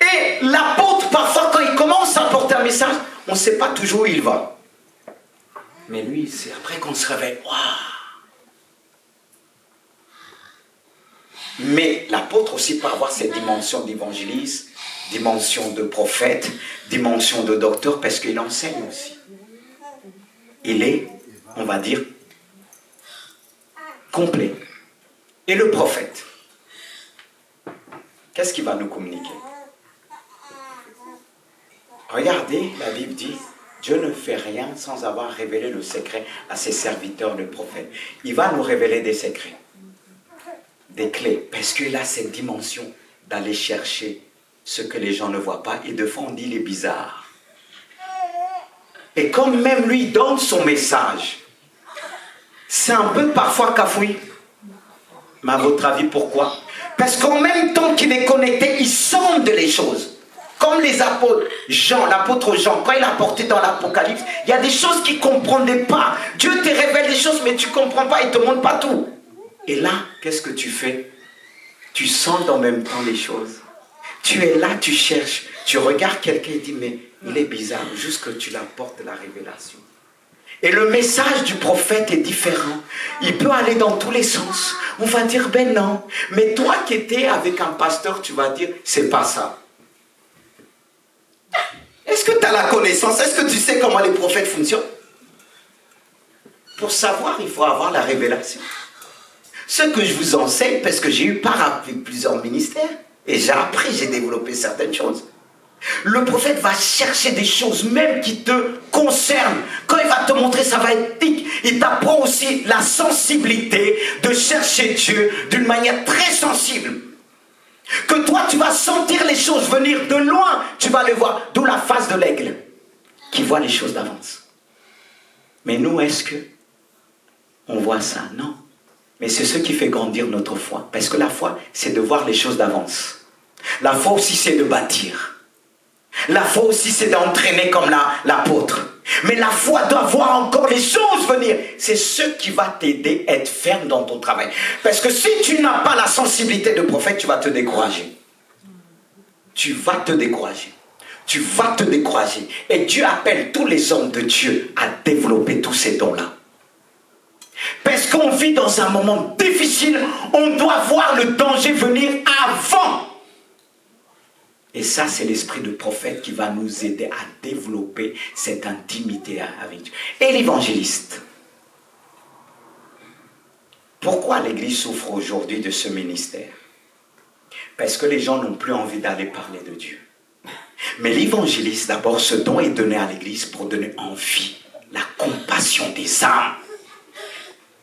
Et l'apôtre, parfois, quand il commence à porter un message, on ne sait pas toujours où il va. Mais lui, c'est après qu'on se réveille. Waouh! Mais l'apôtre aussi peut avoir cette dimension d'évangéliste, dimension de prophète, dimension de docteur, parce qu'il enseigne aussi. Il est, on va dire, complet. Et le prophète, qu'est-ce qu'il va nous communiquer? Regardez, la Bible dit, Dieu ne fait rien sans avoir révélé le secret à ses serviteurs, le prophète. Il va nous révéler des secrets, des clés, parce qu'il a cette dimension d'aller chercher ce que les gens ne voient pas. Et de fois, on dit, il est bizarre. Et comme même lui donne son message, c'est un peu parfois cafouille. Mais à votre avis, pourquoi? Parce qu'en même temps qu'il est connecté, il sonde les choses. Comme les apôtres, l'apôtre Jean, quand il a porté dans l'Apocalypse, il y a des choses qu'il ne comprenait pas. Dieu te révèle des choses, mais tu ne comprends pas, il ne te montre pas tout. Et là, qu'est-ce que tu fais? Tu sondes en même temps les choses. Tu es là, tu cherches, tu regardes quelqu'un et dis, mais il est bizarre, juste que tu l'apportes la révélation. Et le message du prophète est différent. Il peut aller dans tous les sens. On va dire, ben non. Mais toi qui étais avec un pasteur, tu vas dire, c'est pas ça. Est-ce que tu as la connaissance? Est-ce que tu sais comment les prophètes fonctionnent? Pour savoir, il faut avoir la révélation. Ce que je vous enseigne, parce que j'ai eu part avec plusieurs ministères, et j'ai appris, j'ai développé certaines choses. Le prophète va chercher des choses même qui te concernent. Quand il va te montrer, ça va être tic. Il t'apprend aussi la sensibilité de chercher Dieu d'une manière très sensible. Que toi, tu vas sentir les choses venir de loin. Tu vas les voir. D'où la face de l'aigle qui voit les choses d'avance. Mais nous, est-ce que on voit ça? Non. Mais c'est ce qui fait grandir notre foi. Parce que la foi, c'est de voir les choses d'avance. La foi aussi, c'est de bâtir. La foi aussi, c'est d'entraîner comme l'apôtre. Mais la foi doit voir encore les choses venir. C'est ce qui va t'aider à être ferme dans ton travail. Parce que si tu n'as pas la sensibilité de prophète, tu vas te décourager. Tu vas te décourager. Tu vas te décourager. Et Dieu appelle tous les hommes de Dieu à développer tous ces dons-là. Parce qu'on vit dans un moment difficile, on doit voir le danger venir avant. Et ça, c'est l'esprit de prophète qui va nous aider à développer cette intimité avec Dieu. Et l'évangéliste. Pourquoi l'Église souffre aujourd'hui de ce ministère? Parce que les gens n'ont plus envie d'aller parler de Dieu. Mais l'évangéliste, d'abord, ce don est donné à l'Église pour donner envie, la compassion des âmes.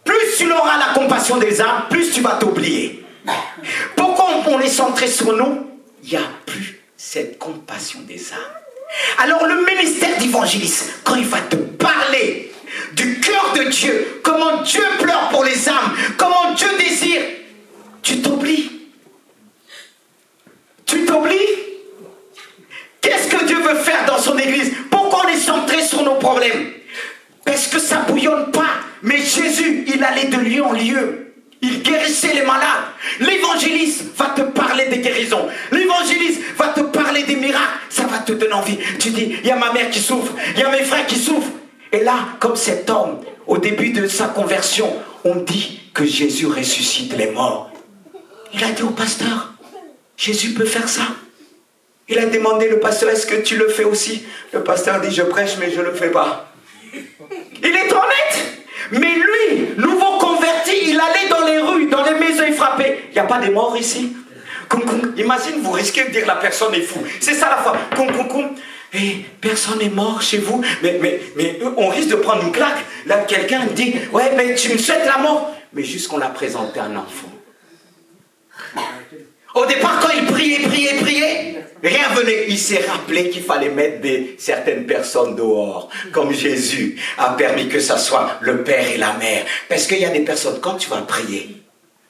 Plus tu auras la compassion des âmes, plus tu vas t'oublier. Pourquoi on est centré sur nous? Il n'y a plus cette compassion des âmes. Alors le ministère d'évangéliste, quand il va te parler du cœur de Dieu, comment Dieu pleure pour les âmes, comment Dieu désire, tu t'oublies. Tu t'oublies. Qu'est-ce que Dieu veut faire dans son église? Pourquoi on est centré sur nos problèmes? Parce que ça ne bouillonne pas. Mais Jésus, il allait de lieu en lieu. Il guérissait les malades. L'évangile envie. Tu dis, il y a ma mère qui souffre, il y a mes frères qui souffrent. Et là, comme cet homme, au début de sa conversion, on dit que Jésus ressuscite les morts. Il a dit au pasteur, Jésus peut faire ça. Il a demandé au pasteur, est-ce que tu le fais aussi? Le pasteur dit, je prêche, mais je ne le fais pas. Il est honnête. Mais lui, nouveau converti, il allait dans les rues, dans les maisons, il frappait. Il n'y a pas de morts ici. Imagine, vous risquez de dire la personne est fou. C'est ça la foi. Et personne n'est mort chez vous. Mais on risque de prendre une claque. Là, quelqu'un dit, ouais, mais tu me souhaites la mort. Mais juste qu'on l'a présenté un enfant. Au départ, quand il priait, rien venait. Il s'est rappelé qu'il fallait mettre certaines personnes dehors. Comme Jésus a permis que ce soit le père et la mère. Parce qu'il y a des personnes, quand tu vas prier,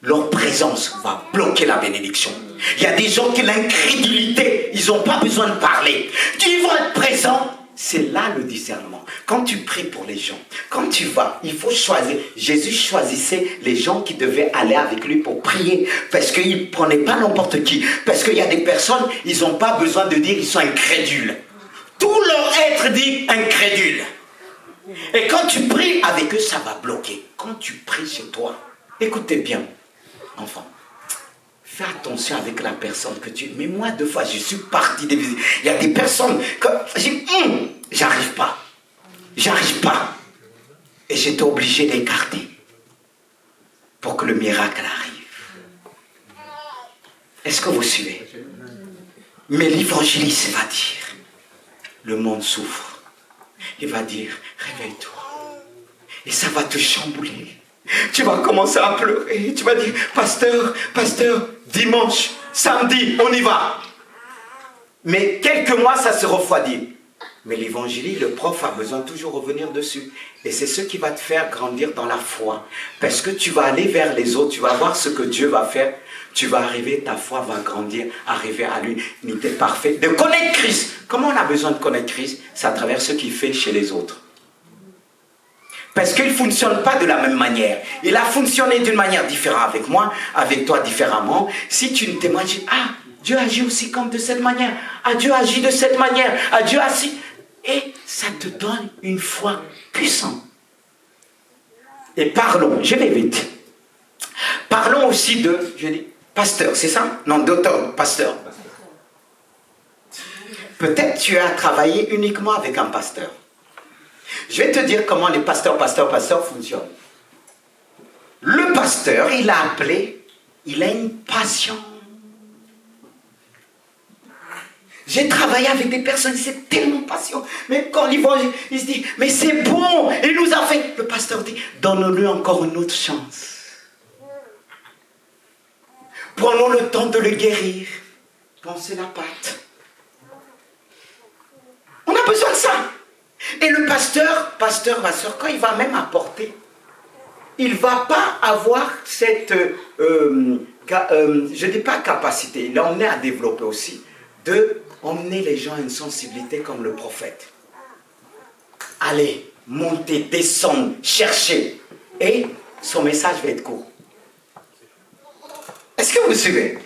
leur présence va bloquer la bénédiction. Il y a des gens qui l'incrédulité, ils n'ont pas besoin de parler. Tu vas être présent. C'est là le discernement. Quand tu pries pour les gens, quand tu vas, il faut choisir. Jésus choisissait les gens qui devaient aller avec lui pour prier. Parce qu'il ne prenait pas n'importe qui. Parce qu'il y a des personnes, ils n'ont pas besoin de dire qu'ils sont incrédules. Tout leur être dit incrédule. Et quand tu pries avec eux, ça va bloquer. Quand tu pries chez toi, écoutez bien, enfant. Fais attention avec la personne que tu... Mais moi, 2 fois, je suis parti des visites. Il y a des personnes que... j'arrive pas. J'arrive pas. Et j'étais obligé d'écarter pour que le miracle arrive. Est-ce que vous suivez? Mais l'évangéliste va dire, le monde souffre. Il va dire, réveille-toi. Et ça va te chambouler. Tu vas commencer à pleurer. Tu vas dire, pasteur, dimanche, samedi, on y va. Mais quelques mois, ça se refroidit. Mais l'évangile, le prof a besoin de toujours revenir dessus. Et c'est ce qui va te faire grandir dans la foi. Parce que tu vas aller vers les autres, tu vas voir ce que Dieu va faire. Tu vas arriver, ta foi va grandir, arriver à l'unité parfaite. De connaître Christ. Comment on a besoin de connaître Christ? C'est à travers ce qu'il fait chez les autres. Parce qu'il ne fonctionne pas de la même manière. Il a fonctionné d'une manière différente avec moi, avec toi différemment. Si tu ne témoignes, ah, Dieu agit aussi comme de cette manière. Ah, Dieu agit de cette manière. Ah, Dieu agit. Et ça te donne une foi puissante. Et parlons, je vais vite. Parlons aussi de, je dis, pasteur, c'est ça? Non, docteur, pasteur. Peut-être tu as travaillé uniquement avec un pasteur. Je vais te dire comment les pasteurs fonctionnent. Le pasteur, il a appelé, il a une passion. J'ai travaillé avec des personnes, c'est tellement passion. Mais quand l'évangile, il se dit, mais c'est bon, il nous a fait. Le pasteur dit, donne-lui encore une autre chance. Prenons le temps de le guérir. Pensez la pâte. On a besoin de ça. Et le pasteur, ma soeur, quand il va même apporter, il ne va pas avoir cette, je ne dis pas capacité, il en est à développer aussi, de emmener les gens à une sensibilité comme le prophète. Allez, monter, descendre, chercher. Et son message va être court. Est-ce que vous suivez?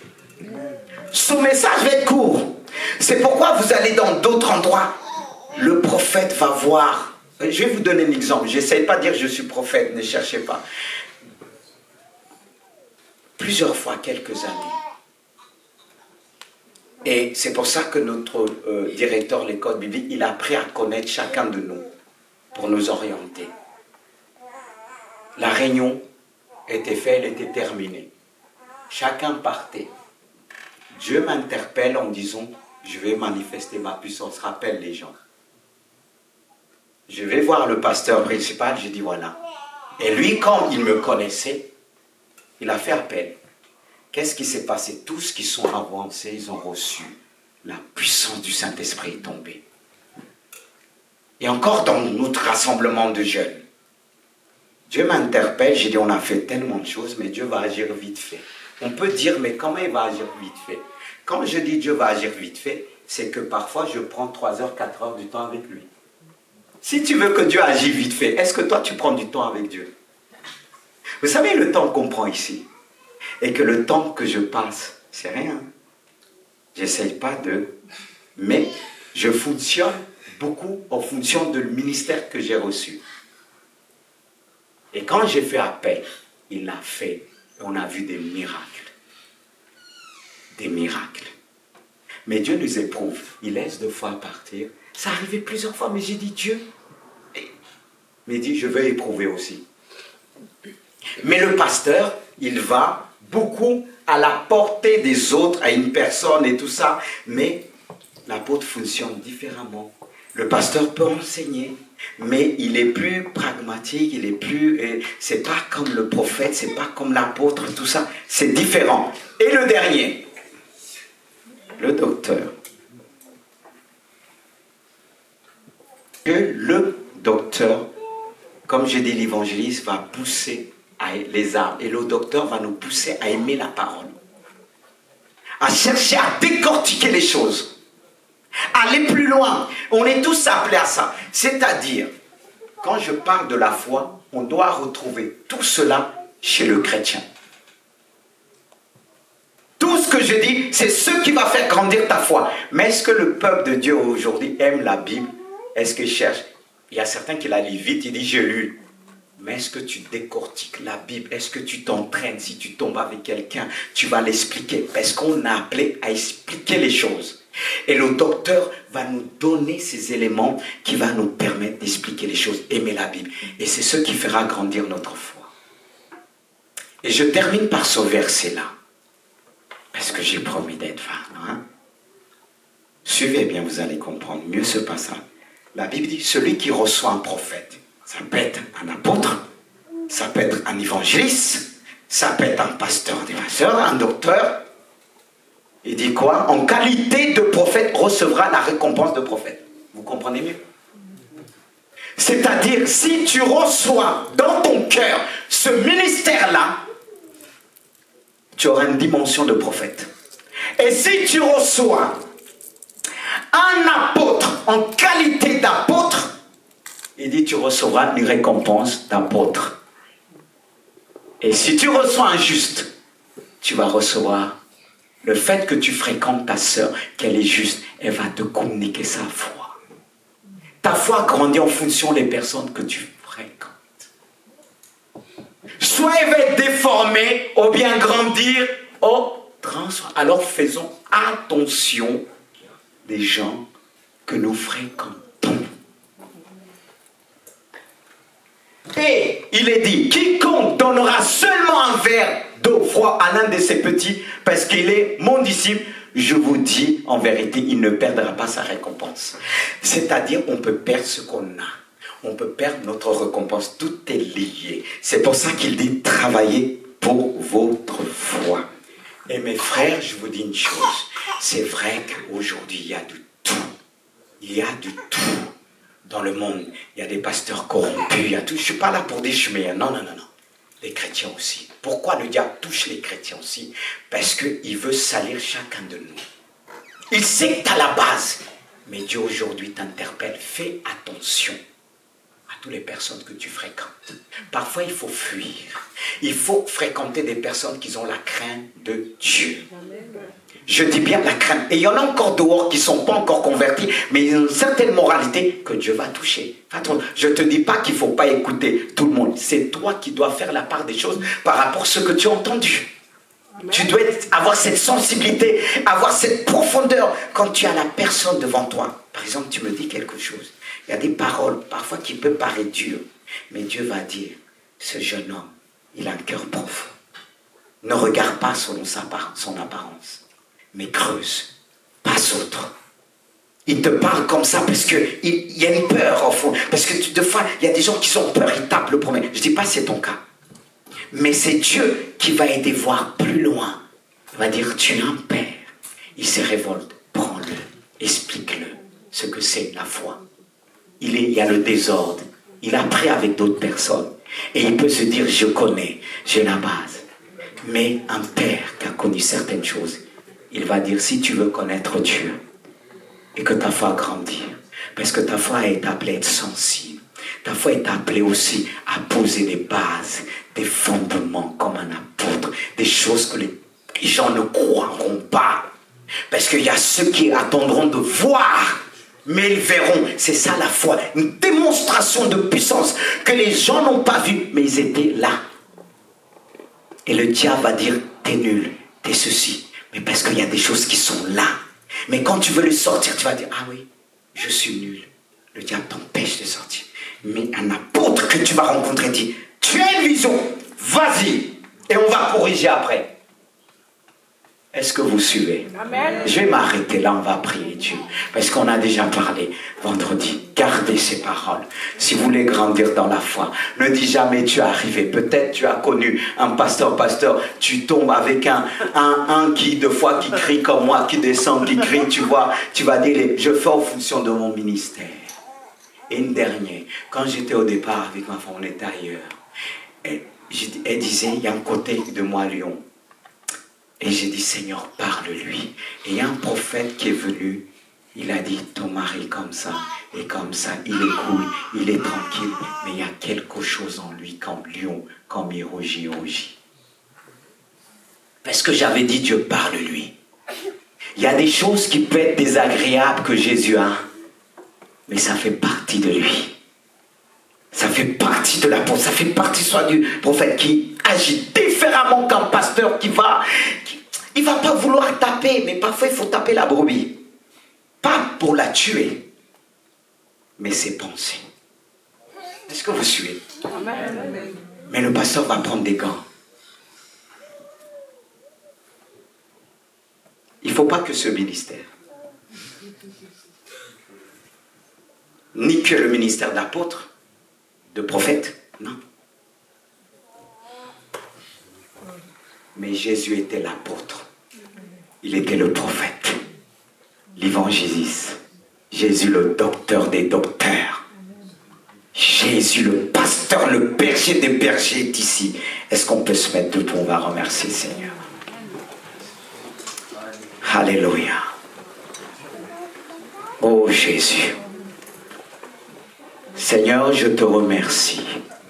Son message va être court. C'est pourquoi vous allez dans d'autres endroits. Le prophète va voir. Je vais vous donner un exemple. Je n'essaie pas de dire je suis prophète, ne cherchez pas. Plusieurs fois, quelques années. Et c'est pour ça que notre directeur de l'école biblique, il a appris à connaître chacun de nous pour nous orienter. La réunion était faite, elle était terminée. Chacun partait. Dieu m'interpelle en disant, je vais manifester ma puissance, rappelle les gens. Je vais voir le pasteur principal, je dis voilà. Et lui, quand il me connaissait, il a fait appel. Qu'est-ce qui s'est passé? Tous qui sont avancés, ils ont reçu. La puissance du Saint-Esprit est tombée. Et encore dans notre rassemblement de jeunes, Dieu m'interpelle, j'ai dit on a fait tellement de choses, mais Dieu va agir vite fait. On peut dire, mais comment il va agir vite fait? Quand je dis Dieu va agir vite fait, c'est que parfois je prends 3 heures, 4 heures du temps avec lui. Si tu veux que Dieu agisse vite fait, est-ce que toi tu prends du temps avec Dieu? Vous savez le temps qu'on prend ici, et que le temps que je passe, c'est rien. J'essaye pas de... Mais Je fonctionne beaucoup en fonction du ministère que j'ai reçu. Et quand j'ai fait appel, il l'a fait. On a vu des miracles. Des miracles. Mais Dieu nous éprouve. Il laisse 2 fois partir. Ça arrivait plusieurs fois, mais j'ai dit Dieu. Mais il dit, je vais éprouver aussi. Mais le pasteur, il va beaucoup à la portée des autres, à une personne et tout ça. Mais l'apôtre fonctionne différemment. Le pasteur peut enseigner, mais il est plus pragmatique, il est plus... c'est pas comme le prophète, c'est pas comme l'apôtre, tout ça. C'est différent. Et le dernier, le docteur. Que le docteur, comme j'ai dit, l'évangéliste va pousser les âmes. Et le docteur va nous pousser à aimer la parole. À chercher à décortiquer les choses. Aller plus loin. On est tous appelés à ça. C'est-à-dire, quand je parle de la foi, on doit retrouver tout cela chez le chrétien. Tout ce que je dis, c'est ce qui va faire grandir ta foi. Mais est-ce que le peuple de Dieu aujourd'hui aime la Bible? Est-ce qu'il cherche? Il y a certains qui la lisent vite, il dit j'ai lu. Mais est-ce que tu décortiques la Bible? Est-ce que tu t'entraînes? Si tu tombes avec quelqu'un, tu vas l'expliquer. Parce qu'on a appelé à expliquer les choses. Et le docteur va nous donner ces éléments qui vont nous permettre d'expliquer les choses, aimer la Bible. Et c'est ce qui fera grandir notre foi. Et je termine par ce verset-là. Parce que j'ai promis d'être vain. Hein? Suivez bien, vous allez comprendre mieux ce passage. La Bible dit, celui qui reçoit un prophète, ça peut être un apôtre, ça peut être un évangéliste, ça peut être un pasteur, un docteur. Il dit quoi? En qualité de prophète, recevra la récompense de prophète. Vous comprenez mieux? C'est-à-dire, si tu reçois dans ton cœur ce ministère-là, tu auras une dimension de prophète. Et si tu reçois un apôtre en qualité d'apôtre, il dit tu recevras une récompense d'apôtre. Et si tu reçois un juste, tu vas recevoir le fait que tu fréquentes ta sœur, qu'elle est juste, elle va te communiquer sa foi. Ta foi grandit en fonction des personnes que tu fréquentes. Soit elle va être déformée, ou bien grandir, ou transformer. Alors faisons attention des gens que nous fréquentons. Et il est dit, quiconque donnera seulement un verre d'eau froide à l'un de ses petits, parce qu'il est mon disciple, je vous dis, en vérité, il ne perdra pas sa récompense. C'est-à-dire, on peut perdre ce qu'on a. On peut perdre notre récompense. Tout est lié. C'est pour ça qu'il dit, travaillez pour votre foi. Et mes frères, je vous dis une chose. C'est vrai qu'aujourd'hui, il y a du tout. Il y a du tout dans le monde. Il y a des pasteurs corrompus, il y a tout. Je ne suis pas là pour dire je suis meilleur. Non, non, non, non. Les chrétiens aussi. Pourquoi le diable touche les chrétiens aussi? Parce qu'il veut salir chacun de nous. Il sait que tu as la base. Mais Dieu aujourd'hui t'interpelle. Fais attention à toutes les personnes que tu fréquentes. Parfois, il faut fuir. Il faut fréquenter des personnes qui ont la crainte de Dieu. Je dis bien la crainte. Et il y en a encore dehors qui ne sont pas encore convertis, mais ils ont une certaine moralité que Dieu va toucher. Je ne te dis pas qu'il ne faut pas écouter tout le monde. C'est toi qui dois faire la part des choses par rapport à ce que tu as entendu. Amen. Tu dois avoir cette sensibilité, avoir cette profondeur quand tu as la personne devant toi. Par exemple, tu me dis quelque chose. Il y a des paroles parfois qui peuvent paraître dures, mais Dieu va dire, ce jeune homme, il a un cœur profond. Ne regarde pas selon son apparence, mais creuse, passe autre. Il te parle comme ça parce qu'il y a une peur au fond. Parce que des fois, il y a des gens qui ont peur, ils tapent le premier. Je ne dis pas que c'est ton cas. Mais c'est Dieu qui va aider voir plus loin. Il va dire, tu es un père. Il se révolte, prends-le, explique-le ce que c'est la foi. Il y a le désordre. Il a pris avec d'autres personnes. Et il peut se dire, je connais, j'ai la base. Mais un père qui a connu certaines choses, il va dire, si tu veux connaître Dieu, et que ta foi grandit, parce que ta foi est appelée à être sensible, ta foi est appelée aussi à poser des bases, des fondements comme un apôtre, des choses que les gens ne croiront pas. Parce qu'il y a ceux qui attendront de voir mais ils verront. C'est ça la foi, une démonstration de puissance que les gens n'ont pas vue, mais ils étaient là. Et le diable va dire, t'es nul, t'es ceci. Mais parce qu'il y a des choses qui sont là. Mais quand tu veux le sortir, tu vas dire, ah oui, je suis nul. Le diable t'empêche de sortir. Mais un apôtre que tu vas rencontrer dit, tu as une vision, vas-y. Et on va corriger après. Est-ce que vous suivez? Amen. Je vais m'arrêter là, on va prier Dieu. Parce qu'on a déjà parlé vendredi. Gardez ces paroles. Si vous voulez grandir dans la foi, ne dis jamais tu es arrivé. Peut-être tu as connu un pasteur, tu tombes avec un qui, de fois, qui crie comme moi, qui descend, qui crie, tu vois. Tu vas dire, je fais en fonction de mon ministère. Et une dernière, quand j'étais au départ avec ma femme, on était ailleurs. Elle disait, il y a un côté de moi, Lyon. Et j'ai dit, Seigneur, parle-lui. Et il y a un prophète qui est venu, il a dit, ton mari comme ça, et comme ça, il est cool, il est tranquille, mais il y a quelque chose en lui, comme lion, comme il rougit. Parce que j'avais dit, Dieu, parle-lui. Il y a des choses qui peuvent être désagréables que Jésus a, mais ça fait partie de lui. Ça fait partie de l'apôtre, ça fait partie soit du prophète qui agit différemment qu'un pasteur il va pas vouloir taper, mais parfois il faut taper la brebis. Pas pour la tuer, mais ses pensées. Est-ce que vous suivez? Mais le pasteur va prendre des gants. Il ne faut pas que ce ministère, ni que le ministère d'apôtre, de prophète, non. Mais Jésus était l'apôtre. Il était le prophète, l'évangéliste. Jésus le docteur des docteurs. Jésus le pasteur, le berger des bergers est ici. Est-ce qu'on peut se mettre debout? On va remercier le Seigneur. Alléluia. Oh Jésus. Seigneur, je te remercie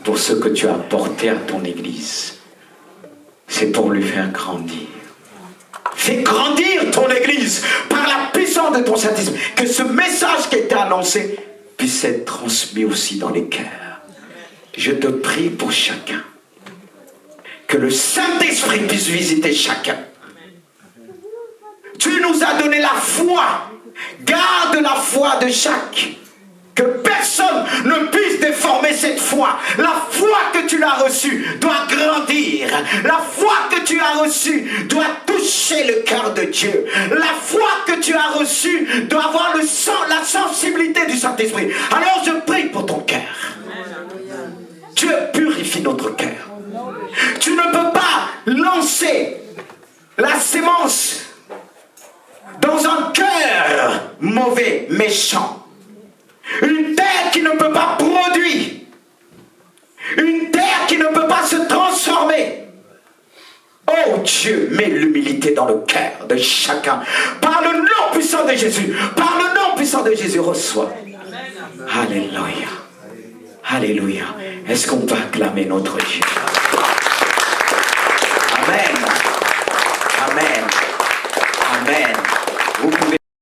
pour ce que tu as apporté à ton Église. C'est pour lui faire grandir. Fais grandir ton Église par la puissance de ton Saint-Esprit. Que ce message qui a été annoncé puisse être transmis aussi dans les cœurs. Je te prie pour chacun. Que le Saint-Esprit puisse visiter chacun. Tu nous as donné la foi. Garde la foi de chaque. Que personne ne puisse déformer cette foi. La foi que tu as reçue doit grandir. La foi que tu as reçue doit toucher le cœur de Dieu. La foi que tu as reçue doit avoir la sensibilité du Saint-Esprit. Alors je prie pour ton cœur. Dieu purifie notre cœur. Tu ne peux pas lancer la sémence dans un cœur mauvais, méchant. Une terre qui ne peut pas produire. Une terre qui ne peut pas se transformer. Oh Dieu, mets l'humilité dans le cœur de chacun. Par le nom puissant de Jésus. Par le nom puissant de Jésus, reçois. Alléluia. Alléluia. Est-ce qu'on peut acclamer notre Dieu? Amen.